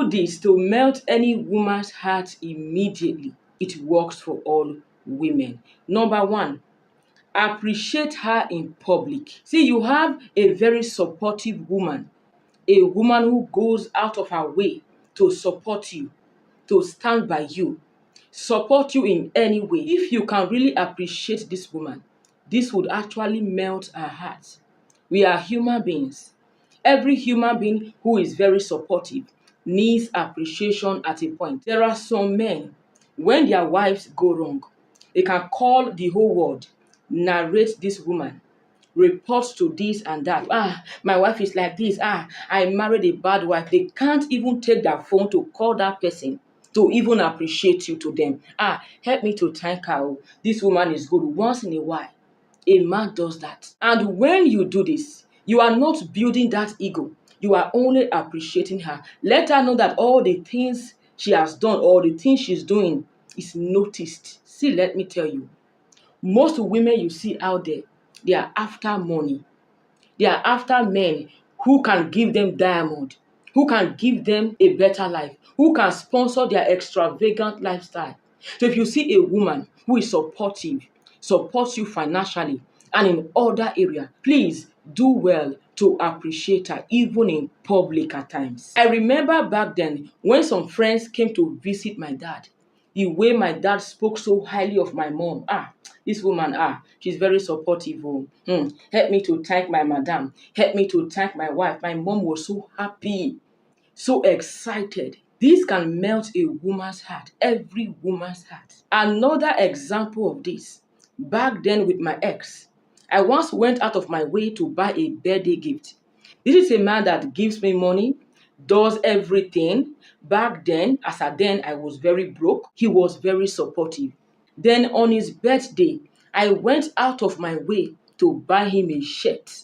do this to melt any woman's heart immediately. It works for all women. Number one, appreciate her in public. See, you have a very supportive woman, a woman who goes out of her way to support you, to stand by you, support you in any way. If you can really appreciate this woman, this would actually melt her heart. We are human beings. Every human being who is very supportive needs appreciation at a point. There are some men, when their wives go wrong, they can call the whole world, narrate this woman, report to this and that. My wife is like this. I married a bad wife. They can't even take their phone to call that person to even appreciate you to them. Help me to thank her. Oh, this woman is good. Once in a while, a man does that. And when you do this, you are not building that ego. You are only appreciating her. Let her know that all the things she has done or the things she's doing is noticed. See, let me tell you, most women you see out there, they are after money. They are after men who can give them diamond, who can give them a better life, who can sponsor their extravagant lifestyle. So if you see a woman who is supportive, supports you financially and in other area, please do well to appreciate her, even in public at times. I remember back then when some friends came to visit my dad, the way my dad spoke so highly of my mom. This woman, she's very supportive. Help me to thank my madam. Help me to thank my wife. My mom was so happy, so excited. This can melt a woman's heart, every woman's heart. Another example of this, back then with my ex, I once went out of my way to buy a birthday gift. This is a man that gives me money, does everything. Back then, I was very broke. He was very supportive. Then on his birthday, I went out of my way to buy him a shirt.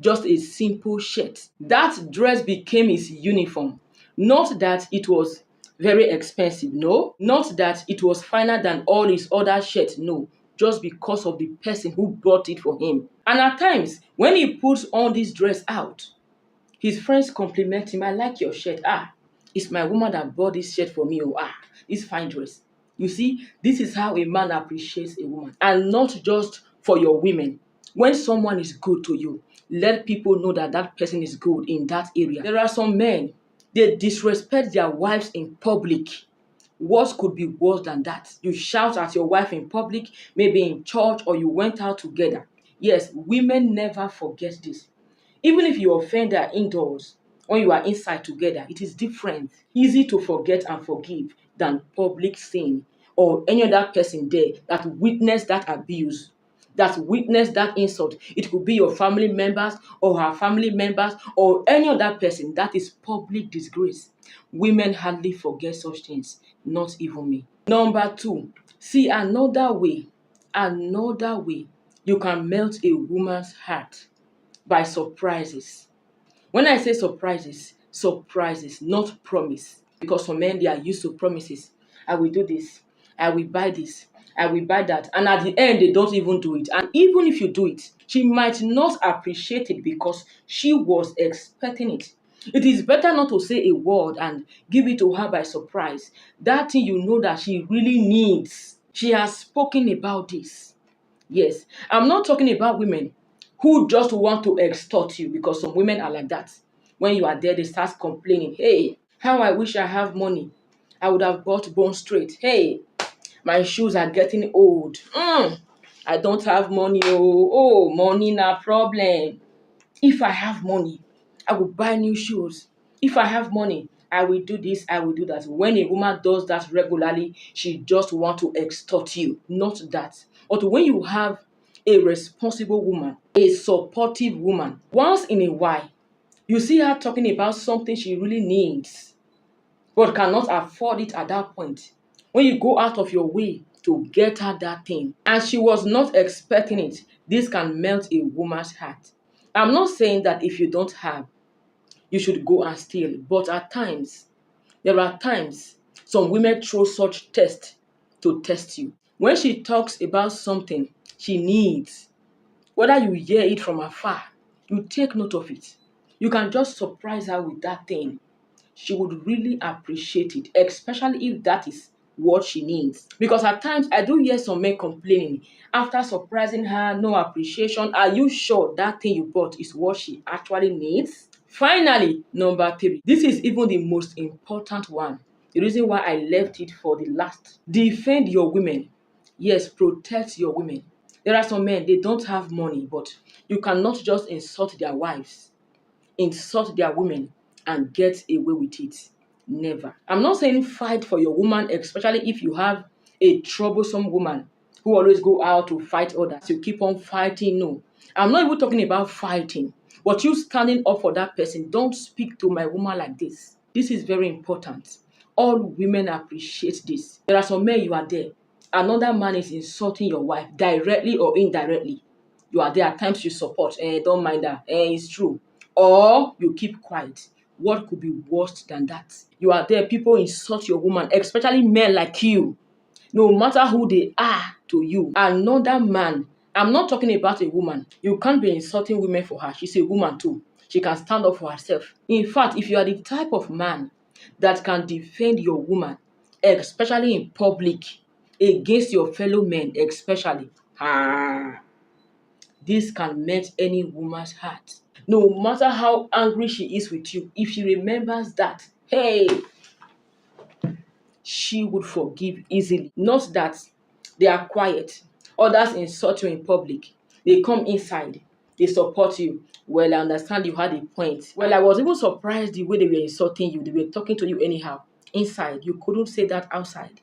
Just a simple shirt. That dress became his uniform. Not that it was very expensive, no. Not that it was finer than all his other shirts, no. Just because of the person who bought it for him. And at times, when he puts on this dress out, his friends compliment him. I like your shirt. It's my woman that bought this shirt for me. This fine dress. You see, this is how a man appreciates a woman. And not just for your women. When someone is good to you, let people know that that person is good in that area. There are some men, they disrespect their wives in public. What could be worse than that? You shout at your wife in public, maybe in church, or you went out together. Yes, women never forget this. Even if you offend her indoors, when you are inside together, it is different. Easy to forget and forgive than public sin or any other person there that witnessed that abuse, that witnessed that insult. It could be your family members or her family members or any other person. That is public disgrace. Women hardly forget such things, not even me. Number two, see another way you can melt a woman's heart by surprises. When I say surprises, not promise. Because some men, they are used to promises. I will do this. I will buy this. I will buy that. And at the end, they don't even do it. And even if you do it, she might not appreciate it because she was expecting it. It is better not to say a word and give it to her by surprise. That thing you know that she really needs. She has spoken about this. Yes, I'm not talking about women who just want to extort you, because some women are like that. When you are there, they start complaining. Hey, how I wish I have money. I would have bought Bone Straight. Hey, my shoes are getting old. I don't have money. Oh, money na problem. If I have money, I will buy new shoes. If I have money, I will do this, I will do that. When a woman does that regularly, she just wants to extort you. Not that. But when you have a responsible woman, a supportive woman, once in a while, you see her talking about something she really needs, but cannot afford it at that point. When you go out of your way to get her that thing, and she was not expecting it, this can melt a woman's heart. I'm not saying that if you don't have, you should go and steal. But there are times, some women throw such tests to test you. When she talks about something she needs, whether you hear it from afar, you take note of it. You can just surprise her with that thing. she would really appreciate it, especially if that is what she needs. Because at times I do hear some men complaining after surprising her, no appreciation. Are you sure that thing you bought is what she actually needs? Finally, number 3. This is even the most important one. The reason why I left it for the last. Defend your women. Yes, protect your women. There are some men, they don't have money, but you cannot just insult their wives, insult their women, and get away with it. Never. I'm not saying fight for your woman, especially if you have a troublesome woman who always go out to fight others. You keep on fighting. No. I'm not even talking about fighting, but you standing up for that person. Don't speak to my woman like this. This is very important. All women appreciate this. There are some men, you are there. Another man is insulting your wife directly or indirectly. You are there. At times you support. Don't mind that. It's true. Or you keep quiet. What could be worse than that? You are there. People insult your woman, especially men like you. No matter who they are to you. Another man. I'm not talking about a woman. You can't be insulting women for her. She's a woman too. She can stand up for herself. In fact, if you are the type of man that can defend your woman, especially in public, against your fellow men, especially, this can melt any woman's heart. No matter how angry she is with you, if she remembers that, hey, she would forgive easily. Not that they are quiet. Others insult you in public. They come inside. They support you. Well, I understand you had a point. Well, I was even surprised the way they were insulting you. They were talking to you anyhow. Inside, you couldn't say that outside.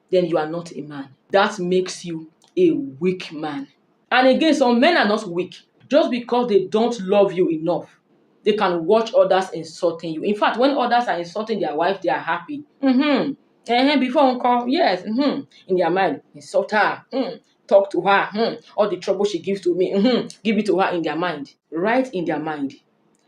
Then you are not a man. That makes you a weak man. And again, some men are not weak. Just because they don't love you enough, they can watch others insulting you. In fact, when others are insulting their wife, they are happy. Before uncle, yes. In their mind, insult her. Talk to her. All the trouble she gives to me. Give it to her in their mind. Right in their mind.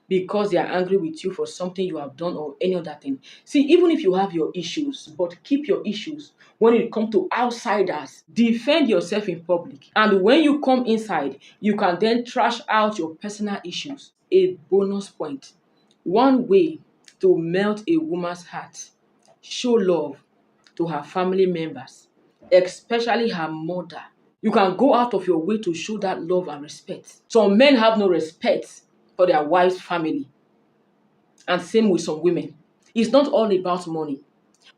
Because they are angry with you for something you have done or any other thing. See, even if you have your issues, but keep your issues when it comes to outsiders. Defend yourself in public. And when you come inside, you can then trash out your personal issues. A bonus point. One way to melt a woman's heart, show love to her family members, especially her mother. You can go out of your way to show that love and respect. Some men have no respect for their wife's family. And same with some women. It's not all about money.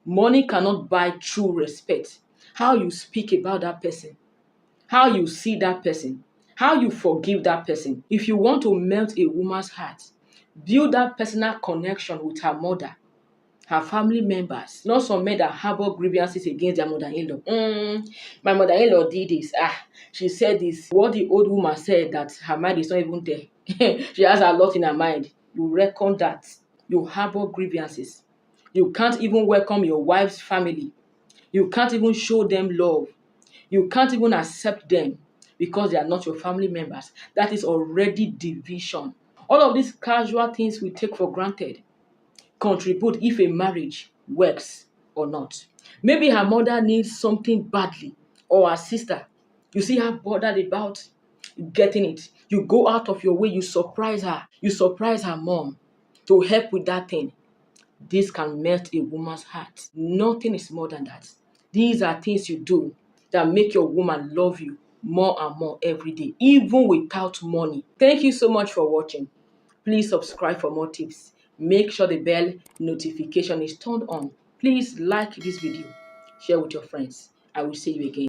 Money cannot buy true respect. How you speak about that person, how you see that person, how you forgive that person. If you want to melt a woman's heart, build that personal connection with her mother, her family members. Not some men that harbor grievances against their mother-in-law. My mother-in-law did this. She said this. What the old woman said, that her mind is not even there. She has a lot in her mind. You reckon that. You harbor grievances. You can't even welcome your wife's family. You can't even show them love. You can't even accept them because they are not your family members. That is already division. All of these casual things we take for granted contribute if a marriage works or not. Maybe her mother needs something badly, or her sister. You see her bothered about getting it. You go out of your way, you surprise her. You surprise her mom to help with that thing. This can melt a woman's heart. Nothing is more than that. These are things you do that make your woman love you more and more every day, even without money. Thank you so much for watching. Please subscribe for more tips. Make sure the bell notification is turned on. Please like this video. Share with your friends. I will see you again.